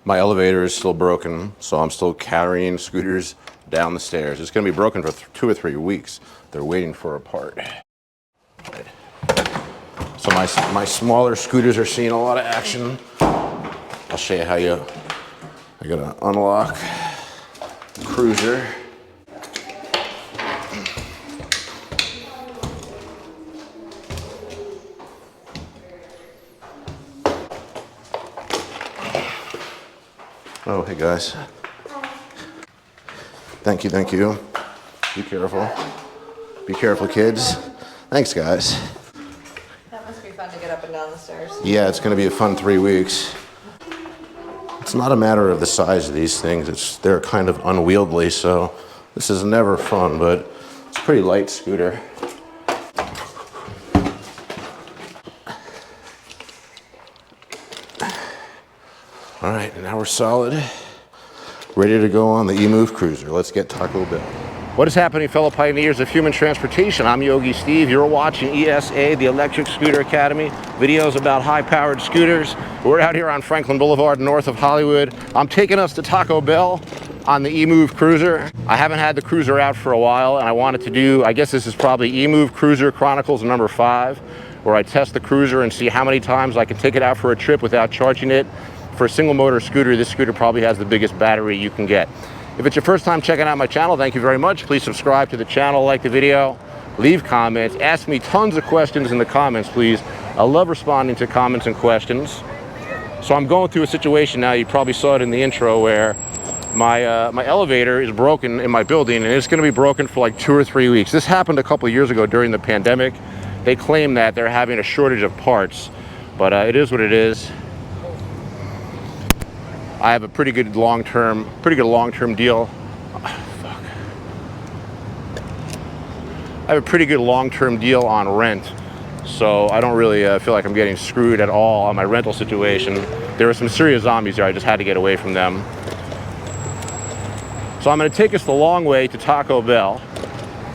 My elevator is still broken, so I'm still carrying scooters down the stairs. It's going to be broken for 2 or 3 weeks. They're waiting for a part. So my smaller scooters are seeing a lot of action. I'll show you how I gotta unlock the cruiser. Oh, hey guys. Thank you, thank you. Be careful. Be careful, kids. Thanks, guys. That must be fun to get up and down the stairs. Yeah, it's gonna be a fun 3 weeks. It's not a matter of the size of these things. They're kind of unwieldy, so this is never fun, but it's a pretty light scooter. All right, now we're solid. Ready to go on the EMOVE CRUISER. Let's get Taco Bell. What is happening, fellow pioneers of human transportation? I'm Yogi Steve. You're watching ESA, the Electric Scooter Academy, videos about high-powered scooters. We're out here on Franklin Boulevard, north of Hollywood. I'm taking us to Taco Bell on the EMOVE CRUISER. I haven't had the Cruiser out for a while, and I wanted to do, I guess this is probably EMOVE CRUISER Chronicles number 5, where I test the Cruiser and see how many times I can take it out for a trip without charging it. For a single motor scooter, this scooter probably has the biggest battery you can get. If it's your first time checking out my channel, thank you very much. Please subscribe to the channel, like the video, leave comments, ask me tons of questions in the comments, please. I love responding to comments and questions. So I'm going through a situation now, you probably saw it in the intro, where my elevator is broken in my building, and it's gonna be broken for like 2 or 3 weeks. This happened a couple of years ago during the pandemic. They claim that they're having a shortage of parts, but it is what it is. I have a pretty good long-term deal. Fuck. I have a pretty good long-term deal on rent, so I don't really feel like I'm getting screwed at all on my rental situation. There were some serious zombies there. I just had to get away from them. So I'm going to take us the long way to Taco Bell,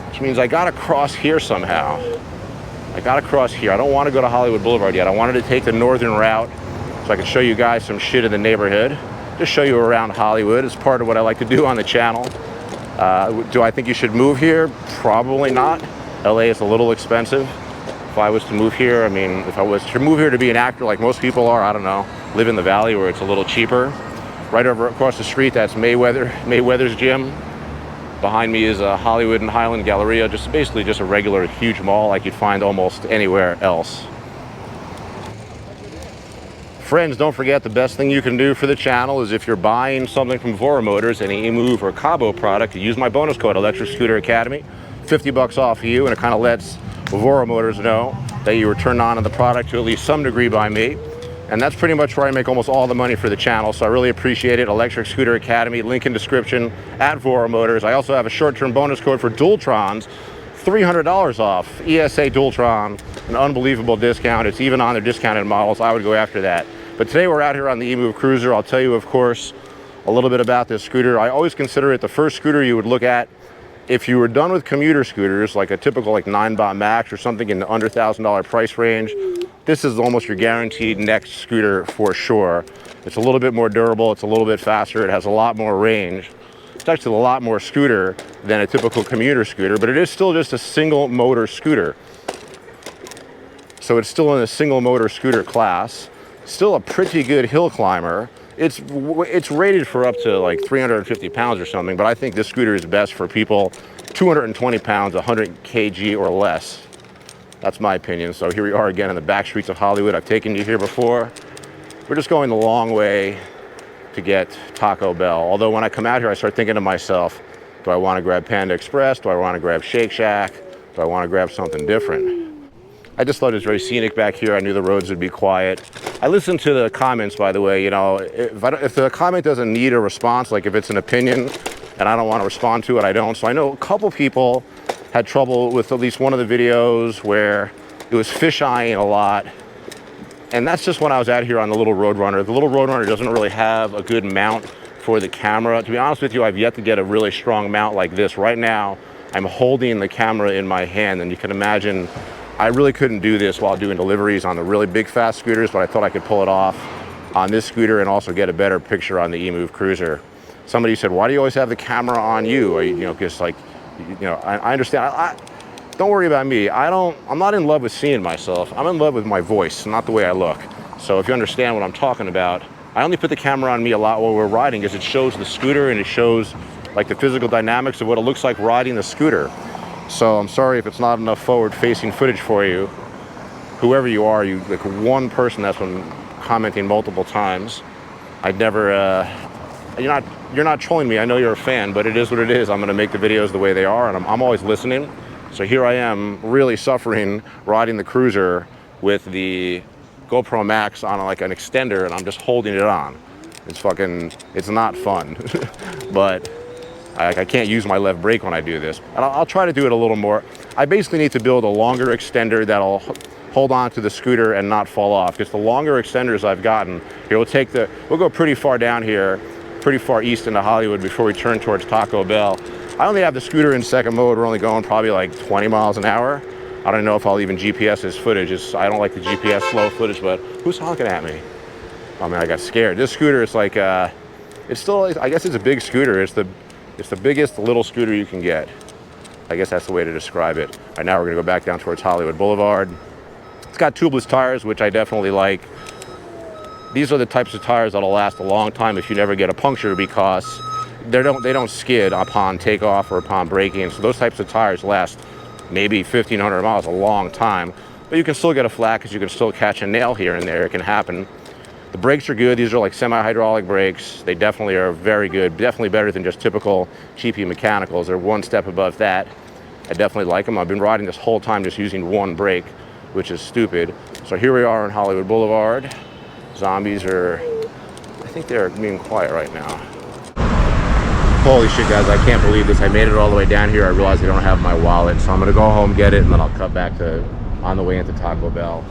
which means I got to cross here somehow. I got to cross here. I don't want to go to Hollywood Boulevard yet. I wanted to take the northern route so I can show you guys some shit in the neighborhood. Just show you around Hollywood. It's part of what I like to do on the channel. Do I think you should move here? Probably not. LA is a little expensive. If I was to move here, I mean, if I was to move here to be an actor like most people are, I don't know, live in the valley where it's a little cheaper. Right over across the street, that's Mayweather's gym. Behind me is Hollywood and Highland Galleria, basically just a regular huge mall like you'd find almost anywhere else. Friends, don't forget, the best thing you can do for the channel is if you're buying something from Voromotors, any EMOVE or KAABO product, use my bonus code, Electric Scooter Academy, 50 bucks off of you, and it kind of lets Voromotors know that you were turned on to the product to at least some degree by me. And that's pretty much where I make almost all the money for the channel, so I really appreciate it. Electric Scooter Academy, link in description, at Voromotors. I also have a short-term bonus code for Dualtrons, $300 off. ESA Dualtron, an unbelievable discount. It's even on their discounted models. I would go after that. But today we're out here on the EMOVE CRUISER. I'll tell you, of course, a little bit about this scooter. I always consider it the first scooter you would look at if you were done with commuter scooters, like a typical like 9-bot Max or something in the under $1,000 price range. This is almost your guaranteed next scooter for sure. It's a little bit more durable. It's a little bit faster. It has a lot more range. It's actually a lot more scooter than a typical commuter scooter, but it is still just a single motor scooter. So it's still in a single motor scooter class. Still a pretty good hill climber. It's rated for up to like 350 pounds or something, but I think this scooter is best for people 220 pounds, 100 kg or less. That's my opinion. So here we are again in the back streets of Hollywood. I've taken you here before. We're just going the long way to get Taco Bell. Although when I come out here, I start thinking to myself, do I want to grab Panda Express? Do I want to grab Shake Shack? Do I want to grab something different? I just thought it was very scenic back here. I knew the roads would be quiet. I listened to the comments, by the way. You know, if the comment doesn't need a response, like if it's an opinion and I don't want to respond to it, I don't. So I know a couple people had trouble with at least one of the videos where it was fisheyeing a lot. And that's just when I was out here on the little Roadrunner. The little Roadrunner doesn't really have a good mount for the camera. To be honest with you, I've yet to get a really strong mount like this. Right now, I'm holding the camera in my hand, and you can imagine I really couldn't do this while doing deliveries on the really big fast scooters, but I thought I could pull it off on this scooter and also get a better picture on the EMOVE Cruiser. Somebody said, why do you always have the camera on you? Or, you know, just like, you know, I understand. Don't worry about me. I'm not in love with seeing myself. I'm in love with my voice, not the way I look. So if you understand what I'm talking about, I only put the camera on me a lot while we're riding because it shows the scooter and it shows like the physical dynamics of what it looks like riding the scooter. So I'm sorry if it's not enough forward-facing footage for you. Whoever you are, you like one person that's been commenting multiple times. I'd never, you're not trolling me. I know you're a fan, but it is what it is. I'm gonna make the videos the way they are, and I'm always listening. So here I am, really suffering, riding the Cruiser with the GoPro Max on like an extender, and I'm just holding it on. It's not fun, but I can't use my left brake when I do this. And I'll try to do it a little more. I basically need to build a longer extender that'll hold on to the scooter and not fall off. Because the longer extenders I've gotten, here we'll go pretty far down here, pretty far east into Hollywood before we turn towards Taco Bell. I only have the scooter in second mode. We're only going probably like 20 miles an hour. I don't know if I'll even GPS this footage. I don't like the GPS slow footage, but who's honking at me? Oh man, I got scared. This scooter is like, it's still, I guess it's a big scooter. It's the biggest little scooter you can get. I guess that's the way to describe it. All right, now we're gonna go back down towards Hollywood Boulevard. It's got tubeless tires, which I definitely like. These are the types of tires that'll last a long time if you never get a puncture because they don't skid upon takeoff or upon braking. So those types of tires last maybe 1,500 miles, a long time. But you can still get a flat because you can still catch a nail here and there. It can happen. The brakes are good. These are like semi-hydraulic brakes. They definitely are very good. Definitely better than just typical cheapy mechanicals. They're one step above that. I definitely like them. I've been riding this whole time just using one brake, which is stupid. So here we are on Hollywood Boulevard. Zombies are, I think they're being quiet right now. Holy shit, guys, I can't believe this. I made it all the way down here. I realized I don't have my wallet, so I'm gonna go home, get it, and then I'll cut back to on the way into Taco Bell.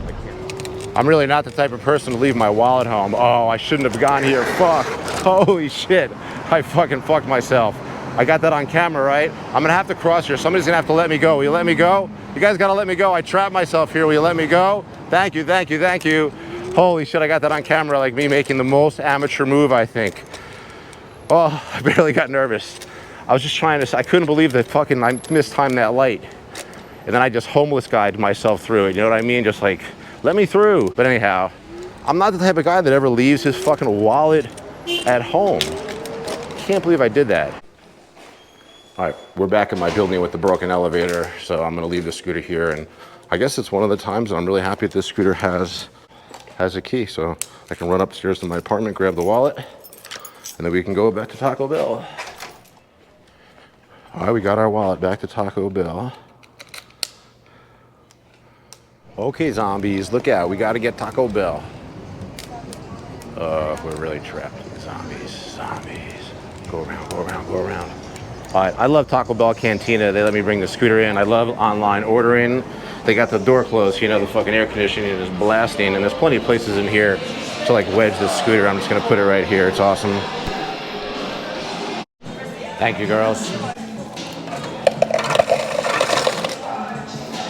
I'm really not the type of person to leave my wallet home. Oh, I shouldn't have gone here. Fuck. Holy shit. I fucking fucked myself. I got that on camera, right? I'm gonna have to cross here. Somebody's gonna have to let me go. Will you let me go? You guys gotta let me go. I trapped myself here. Will you let me go? Thank you, thank you, thank you. Holy shit, I got that on camera, like me making the most amateur move, I think. Oh, I barely got nervous. I was just trying to, I couldn't believe that fucking I mistimed that light. And then I just homeless guyed myself through it, you know what I mean? Just like, let me through. But anyhow, I'm not the type of guy that ever leaves his fucking wallet at home. Can't believe I did that. All right, we're back in my building with the broken elevator, so I'm gonna leave the scooter here, and I guess it's one of the times that I'm really happy that this scooter has a key, so I can run upstairs to my apartment, grab the wallet, and then we can go back to Taco Bell. All right, we got our wallet back to Taco Bell. Okay, zombies, look out, we gotta get Taco Bell. We're really trapped. Zombies. Go around, go around, go around. All right, I love Taco Bell Cantina. They let me bring the scooter in. I love online ordering. They got the door closed, you know, the fucking air conditioning is blasting, and there's plenty of places in here to like wedge the scooter. I'm just gonna put it right here. It's awesome. Thank you, girls.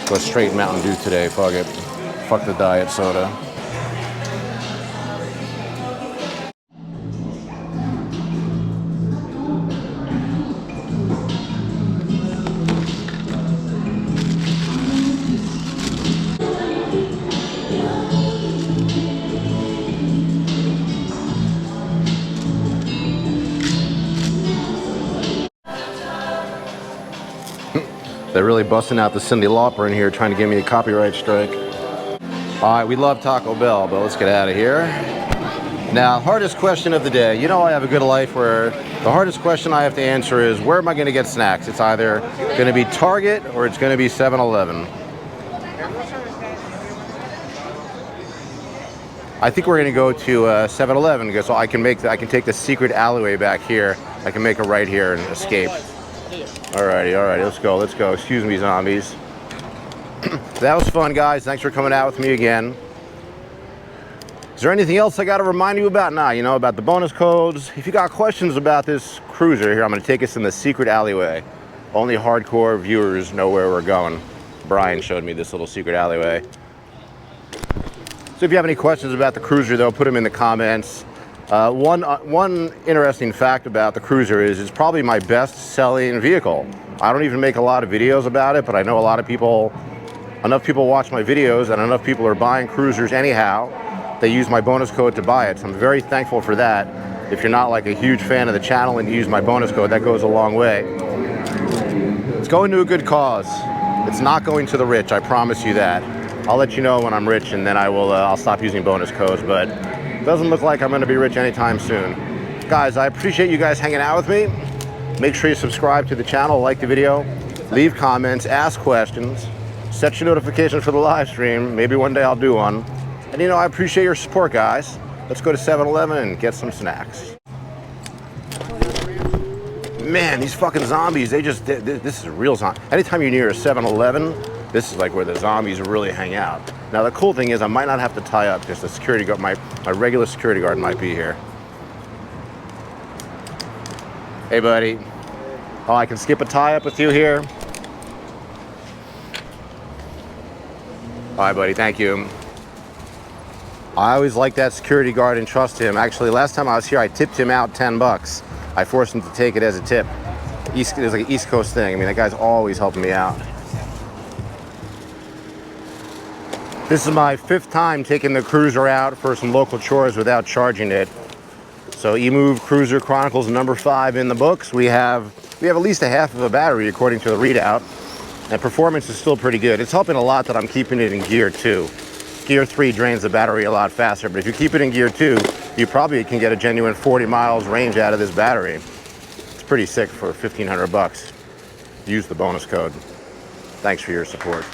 Go straight Mountain Dew today, fuck it. Fuck the diet soda. They're really busting out the Cyndi Lauper in here trying to give me a copyright strike. All right, we love Taco Bell, but let's get out of here. Now, hardest question of the day. You know I have a good life where the hardest question I have to answer is, where am I gonna get snacks? It's either gonna be Target or it's gonna be 7-Eleven. I think we're gonna go to 7-Eleven because I can take the secret alleyway back here. I can make a right here and escape. Alrighty, let's go. Excuse me, zombies. That was fun, guys. Thanks for coming out with me again. Is there anything else I gotta remind you about? Nah, you know, about the bonus codes. If you got questions about this cruiser here, I'm gonna take us in the secret alleyway. Only hardcore viewers know where we're going. Brian showed me this little secret alleyway. So if you have any questions about the Cruiser, though, put them in the comments. One interesting fact about the Cruiser is it's probably my best-selling vehicle. I don't even make a lot of videos about it, but I know a lot of people, enough people watch my videos, and enough people are buying Cruisers anyhow. They use my bonus code to buy it, so I'm very thankful for that. If you're not like a huge fan of the channel and you use my bonus code, that goes a long way. It's going to a good cause. It's not going to the rich, I promise you that. I'll let you know when I'm rich, and then I'll stop using bonus codes, but it doesn't look like I'm going to be rich anytime soon. Guys, I appreciate you guys hanging out with me. Make sure you subscribe to the channel, like the video, leave comments, ask questions, set your notifications for the live stream. Maybe one day I'll do one. And you know, I appreciate your support, guys. Let's go to 7-Eleven and get some snacks. Man, these fucking zombies, this is a real zombie. Anytime you're near a 7-Eleven, this is like where the zombies really hang out. Now the cool thing is I might not have to tie up because the security guard, my regular security guard might be here. Hey buddy. Oh, I can skip a tie up with you here. All right buddy, thank you. I always like that security guard and trust him. Actually, last time I was here, I tipped him out 10 bucks. I forced him to take it as a tip. It was like an East Coast thing. I mean, that guy's always helping me out. This is my 5th time taking the Cruiser out for some local chores without charging it. So EMOVE Cruiser Chronicles number 5 in the books. We have at least a half of a battery according to the readout, and performance is still pretty good. It's helping a lot that I'm keeping it in gear 2. Gear 3 drains the battery a lot faster, but if you keep it in gear 2, you probably can get a genuine 40 miles range out of this battery. It's pretty sick for 1,500 bucks. Use the bonus code. Thanks for your support.